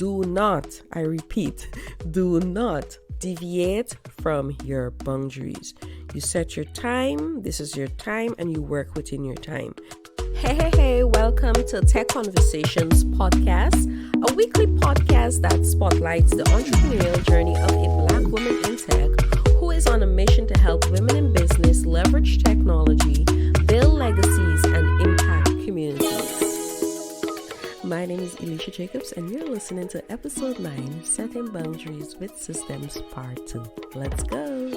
Do not, I repeat, do not deviate from your boundaries. You set your time, this is your time, and you work within your time. Hey, welcome to Tech Conversations podcast, a weekly podcast that spotlights the entrepreneurial journey of a Black woman in tech who is on a mission to help women in business leverage technology, build legacies, and impact communities. My name is Elisha Jacobs, and you're listening to episode 9, Setting Boundaries with Systems Part 2. Let's go!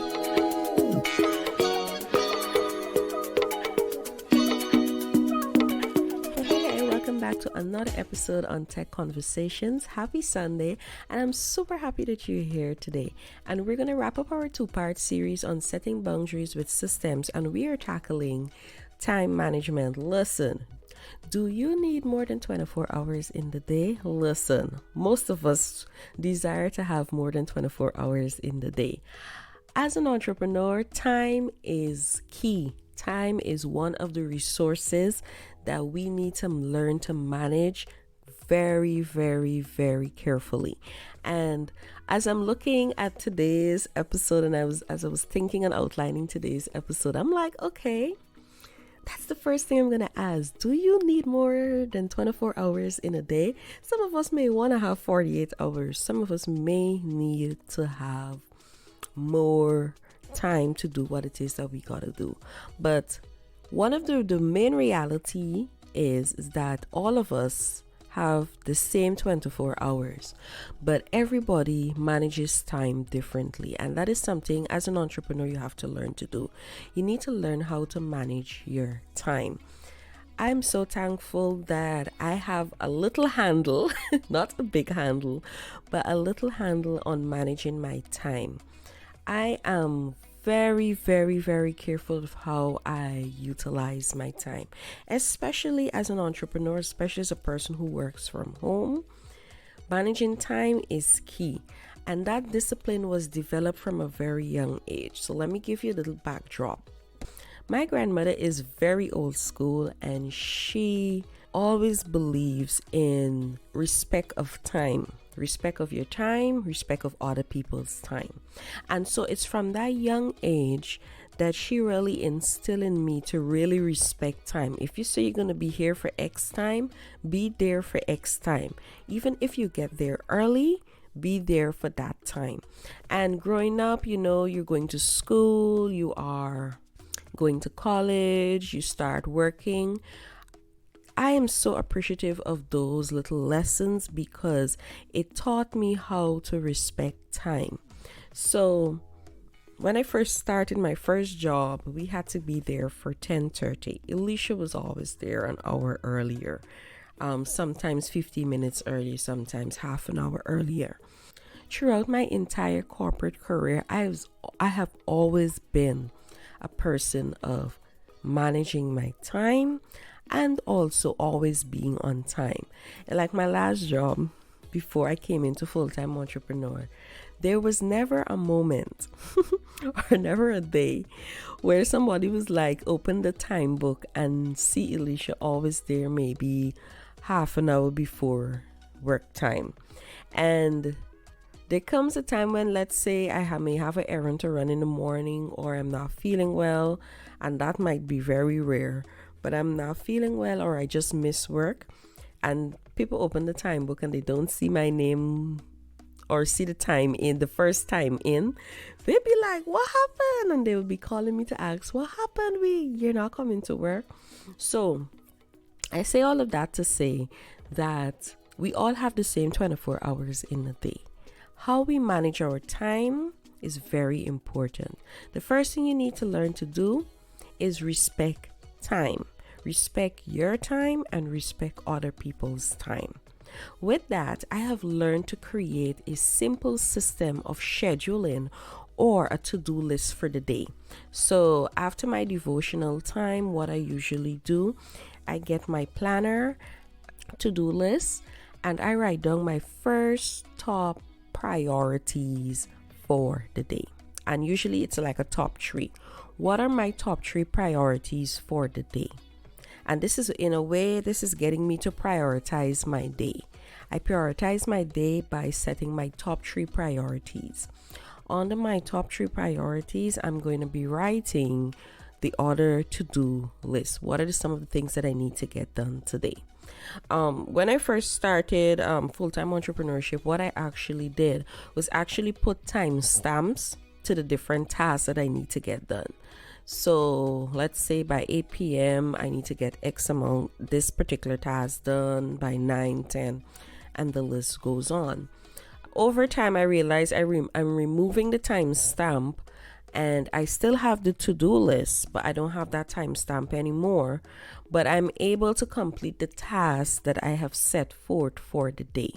Hey, welcome back to another episode on Tech Conversations. Happy Sunday, and I'm super happy that you're here today. And we're going to wrap up our 2-part series on setting boundaries with systems, and we are tackling time management. Listen. Do you need more than 24 hours in the day? Listen, most of us desire to have more than 24 hours in the day. As an entrepreneur, time is key. Time is one of the resources that we need to learn to manage very, very, very carefully. And as I'm looking at today's episode, and as I was thinking and outlining today's episode, I'm like, okay, that's the first thing I'm going to ask. Do you need more than 24 hours in a day? Some of us may want to have 48 hours. Some of us may need to have more time to do what it is that we got to do. But one of the main reality is that all of us have the same 24 hours, but everybody manages time differently, and that is something as an entrepreneur you have to learn to do. You need to learn how to manage your time. I'm so thankful that I have a little handle, not a big handle, but a little handle on managing my time. I am very, very, very careful of how I utilize my time, especially as an entrepreneur, especially as a person who works from home. Managing time is key, and that discipline was developed from a very young age. So let me give you a little backdrop. My grandmother is very old school, and she always believes in respect of time. Respect of your time, respect of other people's time. And so it's from that young age that she really instilled in me to really respect time. If you say you're going to be here for X time, be there for X time. Even if you get there early, be there for that time. And growing up, you're going to school, you are going to college, you start working. I am so appreciative of those little lessons because it taught me how to respect time. So when I first started my first job, we had to be there for 10:30. Elisha was always there an hour earlier, sometimes 15 minutes earlier, sometimes half an hour earlier. Throughout my entire corporate career, I have always been a person of managing my time and also always being on time. Like my last job, before I came into full-time entrepreneur, there was never a moment or never a day where somebody was like, open the time book and see Elisha always there maybe half an hour before work time. And there comes a time when, let's say, I may have an errand to run in the morning, or I'm not feeling well, and that might be very rare. But I'm not feeling well, or I just miss work, and people open the time book and they don't see my name or see the time in the first time in, they'd be like, what happened? And they would be calling me to ask, what happened? You're not coming to work. So I say all of that to say that we all have the same 24 hours in a day. How we manage our time is very important. The first thing you need to learn to do is respect time. Respect your time and respect other people's time. With that, I have learned to create a simple system of scheduling or a to-do list for the day. So after my devotional time, what I usually do, I get my planner, to-do list, and I write down my first top priorities for the day. And usually it's like a top 3. What are my top 3 priorities for the day? And this is, in a way, this is getting me to prioritize my day. I prioritize my day by setting my top 3 priorities. Under my top 3 priorities, I'm going to be writing the other to-do list. What are some of the things that I need to get done today? When I first started full-time entrepreneurship, what I actually did was actually put timestamps to the different tasks that I need to get done. So let's say by 8 p.m. I need to get X amount, this particular task done by 9, 10, and the list goes on. Over time, I realized I'm removing the timestamp, and I still have the to-do list, but I don't have that timestamp anymore. But I'm able to complete the tasks that I have set forth for the day.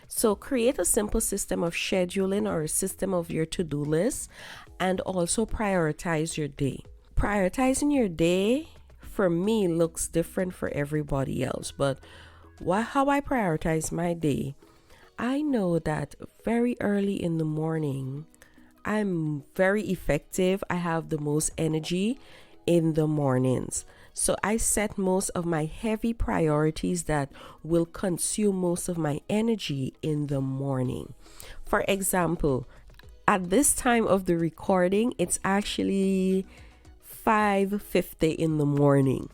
So create a simple system of scheduling or a system of your to-do list, and also prioritize your day. Prioritizing your day for me looks different for everybody else, but how I prioritize my day, I know that very early in the morning, I'm very effective. I have the most energy in the mornings. So I set most of my heavy priorities that will consume most of my energy in the morning. For example, at this time of the recording, it's actually 5:50 in the morning.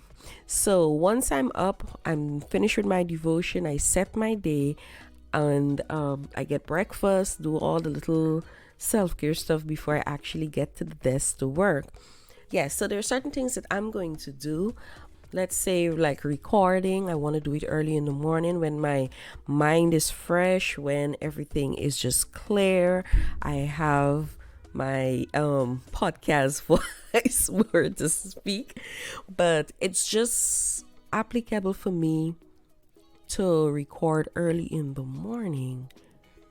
So once I'm up, I'm finished with my devotion, I set my day, and I get breakfast, do all the little self-care stuff before I actually get to the desk to work. Yes, so there are certain things that I'm going to do. Let's say like recording, I want to do it early in the morning when my mind is fresh, when everything is just clear. I have my podcast voice word to speak, but it's just applicable for me to record early in the morning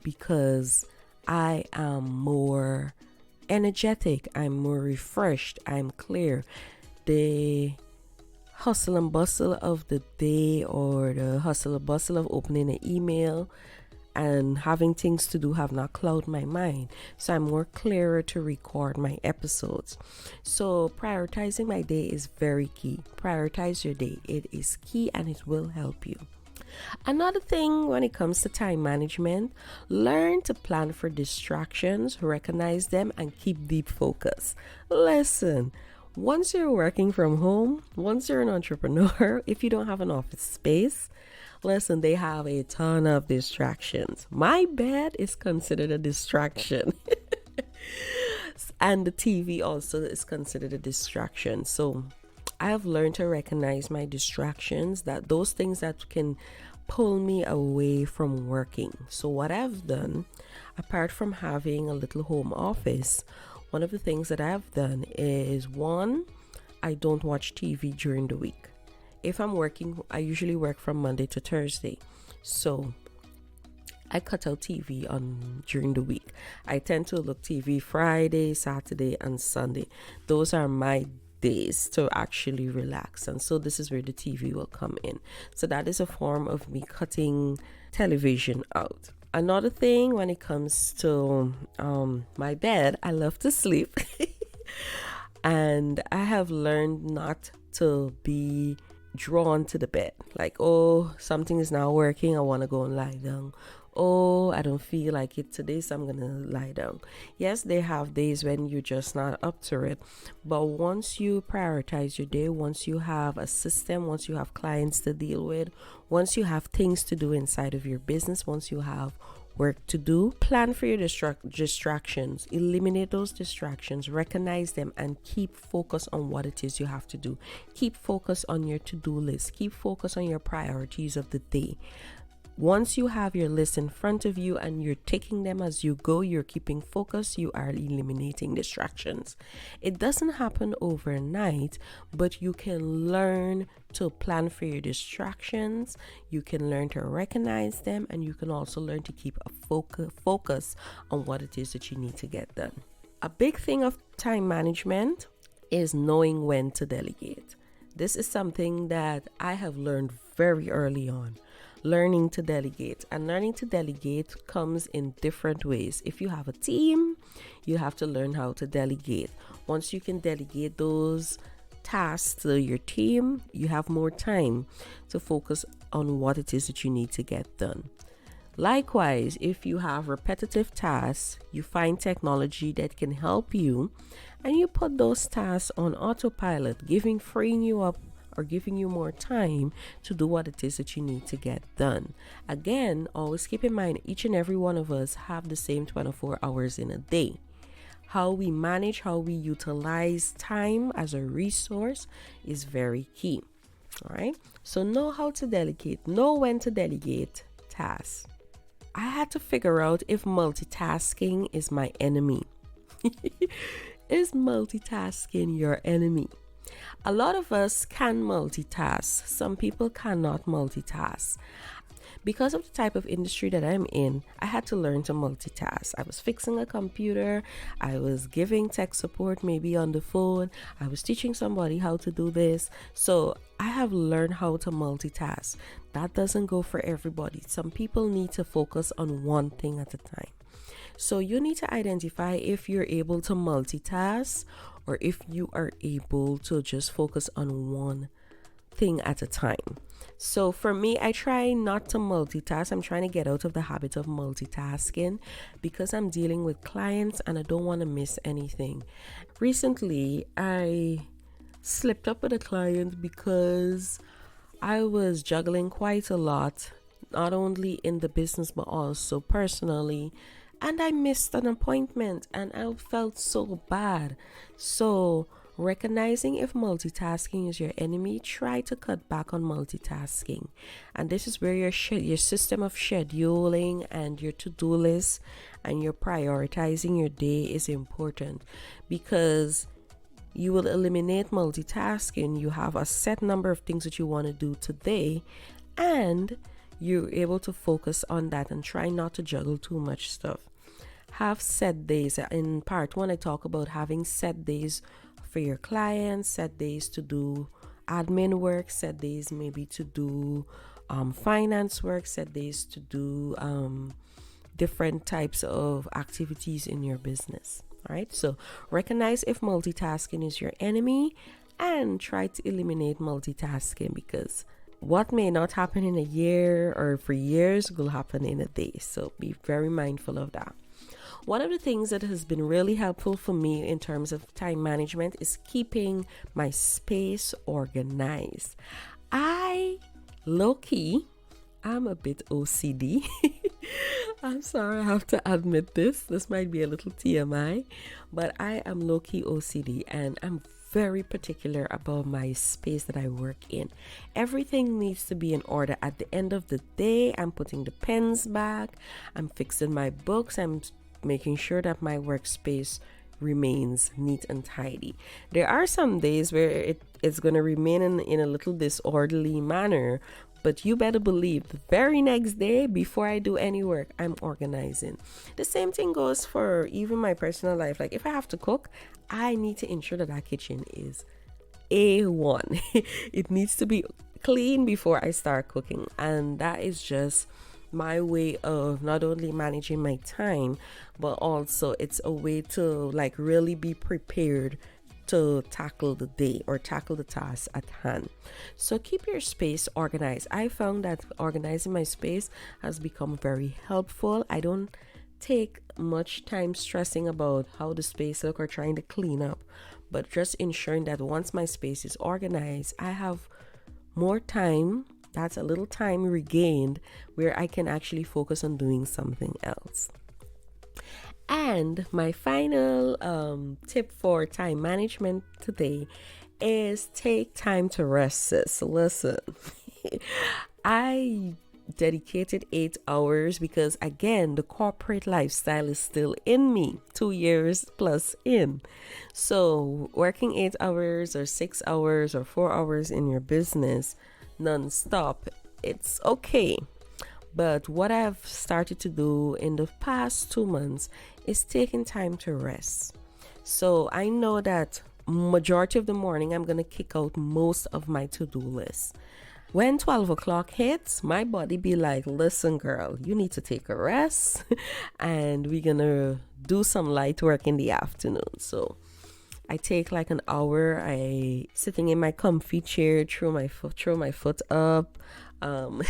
because I am more energetic, I'm more refreshed, I'm clear. The hustle and bustle of the day, or the hustle and bustle of opening an email and having things to do, have not clouded my mind. So I'm more clearer to record my episodes. So prioritizing my day is very key. Prioritize your day. It is key and it will help you. Another thing when it comes to time management, learn to plan for distractions, recognize them, and keep deep focus. Listen, once you're working from home, once you're an entrepreneur, if you don't have an office space, listen, they have a ton of distractions. My bed is considered a distraction. And the TV also is considered a distraction. So I have learned to recognize my distractions, that those things that can pull me away from working. So what I've done, apart from having a little home office, one of the things that I've done is, one, I don't watch TV during the week. If I'm working, I usually work from Monday to Thursday. So I cut out TV during the week. I tend to look TV Friday, Saturday, and Sunday. Those are my days to actually relax, and so this is where the TV will come in. So that is a form of me cutting television out. Another thing, when it comes to my bed, I love to sleep. And I have learned not to be drawn to the bed, like, oh, something is not working, I want to go and lie down. Oh, I don't feel like it today, so I'm gonna lie down. Yes, they have days when you're just not up to it, but once you prioritize your day, once you have a system, once you have clients to deal with, once you have things to do inside of your business, once you have work to do, plan for your distractions, eliminate those distractions, recognize them, and keep focus on what it is you have to do. Keep focus on your to-do list, keep focus on your priorities of the day. Once you have your list in front of you and you're taking them as you go, you're keeping focus, you are eliminating distractions. It doesn't happen overnight, but you can learn to plan for your distractions, you can learn to recognize them, and you can also learn to keep a focus on what it is that you need to get done. A big thing of time management is knowing when to delegate. This is something that I have learned very early on. Learning to delegate, and learning to delegate comes in different ways. If you have a team, you have to learn how to delegate. Once you can delegate those tasks to your team, you have more time to focus on what it is that you need to get done. Likewise, if you have repetitive tasks, you find technology that can help you and you put those tasks on autopilot, freeing you up or giving you more time to do what it is that you need to get done. Again, always keep in mind each and every one of us have the same 24 hours in a day. How we manage, how we utilize time as a resource is very key. All right. So know how to delegate, know when to delegate tasks. I had to figure out if multitasking is my enemy. Is multitasking your enemy? A lot of us can multitask. Some people cannot multitask. Because of the type of industry that I'm in, I had to learn to multitask. I was fixing a computer, I was giving tech support maybe on the phone, I was teaching somebody how to do this. So I have learned how to multitask. That doesn't go for everybody. Some people need to focus on one thing at a time. So you need to identify if you're able to multitask or if you are able to just focus on one thing at a time. So for me, I try not to multitask. I'm trying to get out of the habit of multitasking because I'm dealing with clients and I don't want to miss anything. Recently, I slipped up with a client because I was juggling quite a lot, not only in the business but also personally. And I missed an appointment and I felt so bad. So recognizing if multitasking is your enemy, try to cut back on multitasking. And this is where your system of scheduling and your to-do list and your prioritizing your day is important, because you will eliminate multitasking. You have a set number of things that you want to do today, and you're able to focus on that and try not to juggle too much stuff. Have set days. In part 1, I talk about having set days for your clients, set days to do admin work, set days maybe to do finance work, set days to do different types of activities in your business. All right, so recognize if multitasking is your enemy and try to eliminate multitasking, because what may not happen in a year or for years will happen in a day. So be very mindful of that. One of the things that has been really helpful for me in terms of time management is keeping my space organized. I'm a bit OCD. I'm sorry, I have to admit this. This might be a little TMI, but I am low-key OCD and I'm very particular about my space that I work in. Everything needs to be in order. At the end of the day, I'm putting the pens back, I'm fixing my books, I'm making sure that my workspace remains neat and tidy. There are some days where it's going to remain in a little disorderly manner, but you better believe the very next day, before I do any work, I'm organizing. The same thing goes for even my personal life. Like if I have to cook, I need to ensure that kitchen is A1. It needs to be clean before I start cooking. And that is just my way of not only managing my time, but also it's a way to really be prepared to tackle the day or tackle the task at hand. So keep your space organized. I found that organizing my space has become very helpful. I don't take much time stressing about how the space look or trying to clean up, but just ensuring that once my space is organized, I have more time. That's a little time regained where I can actually focus on doing something else. And my final tip for time management today is take time to rest, sis. Listen, I dedicated 8 hours because, again, the corporate lifestyle is still in me, 2 years plus in. So working 8 hours or 6 hours or 4 hours in your business non-stop, it's okay. But what I've started to do in the past 2 months is taking time to rest. So I know that majority of the morning I'm going to kick out most of my to-do list. When 12 o'clock hits, my body be like, listen, girl, you need to take a rest and we're going to do some light work in the afternoon. So I take like an hour. I sitting in my comfy chair, throw my foot up, Um,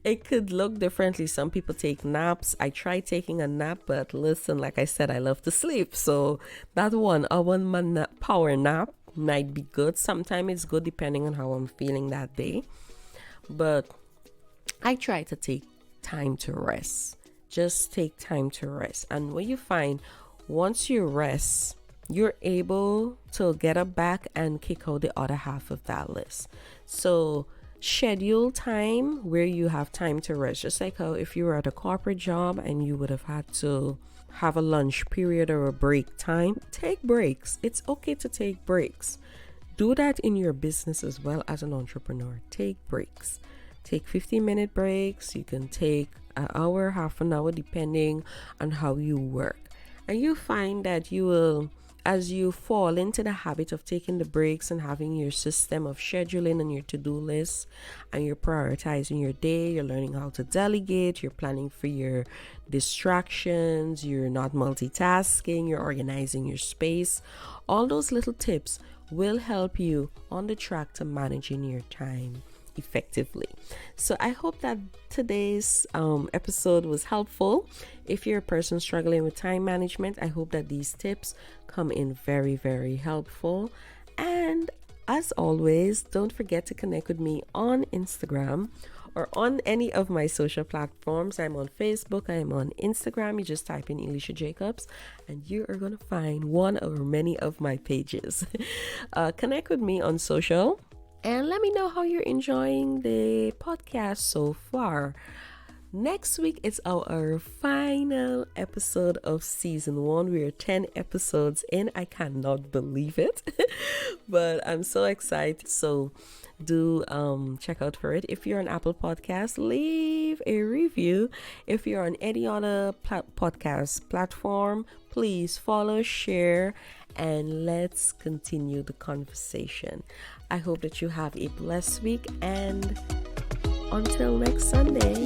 it could look differently. Some people take naps. I tried taking a nap, but listen, like I said, I love to sleep. So that 1 hour power nap might be good. Sometimes it's good depending on how I'm feeling that day. But I try to take time to rest. Just take time to rest. And what you find, once you rest, you're able to get up back and kick out the other half of that list. So schedule time where you have time to rest. Just like how if you were at a corporate job and you would have had to have a lunch period or a break time, take breaks. It's okay to take breaks. Do that in your business as well as an entrepreneur. Take breaks. Take 15-minute breaks. You can take an hour, half an hour, depending on how you work. And you find that you will, as you fall into the habit of taking the breaks and having your system of scheduling and your to-do list, and you're prioritizing your day, you're learning how to delegate, you're planning for your distractions, you're not multitasking, you're organizing your space. All those little tips will help you on the track to managing your time effectively. So I hope that today's episode was helpful. If you're a person struggling with time management, I hope that these tips come in very, very helpful. And as always, don't forget to connect with me on Instagram or on any of my social platforms. I'm on Facebook, I'm on Instagram. You just type in Elisha Jacobs and you are going to find one or many of my pages. Connect with me on social. And let me know how you're enjoying the podcast so far. Next week is our final episode of season 1. We're 10 episodes in. I cannot believe it, but I'm so excited. So do check out for it. If you're on Apple Podcasts, leave a review. If you're on any other podcast platform, please follow, share, and let's continue the conversation. I hope that you have a blessed week, and until next Sunday.